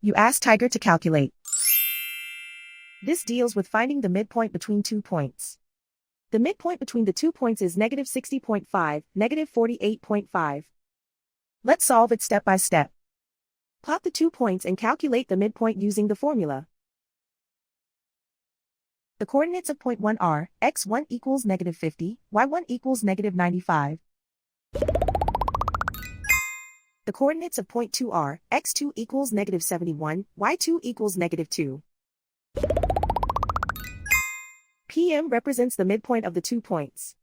You ask Tiger to calculate. This deals with finding the midpoint between 2 points. The midpoint between the 2 points is negative 60.5, negative 48.5. Let's solve it step by step. Plot the 2 points and calculate the midpoint using the formula. The coordinates of point 1 are, x1 equals negative 50, y1 equals negative 95. The coordinates of point 2 are, x2 equals negative 71, y2 equals negative 2. PM represents the midpoint of the 2 points.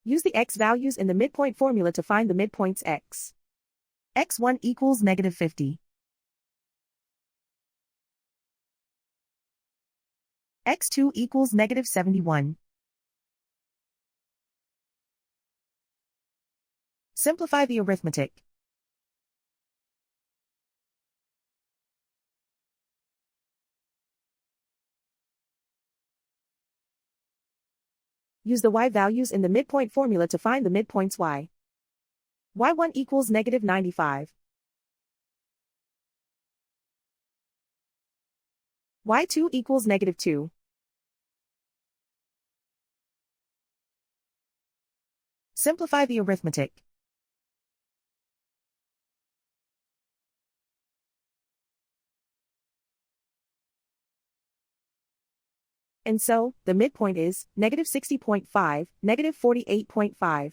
Use the x values in the midpoint formula to find the midpoints x. x1 equals negative 50. x2 equals negative 71. Simplify the arithmetic. Use the y values in the midpoint formula to find the midpoints y. y1 equals negative 95. y2 equals negative 2. Simplify the arithmetic. And so, the midpoint is negative 60.5, negative 48.5.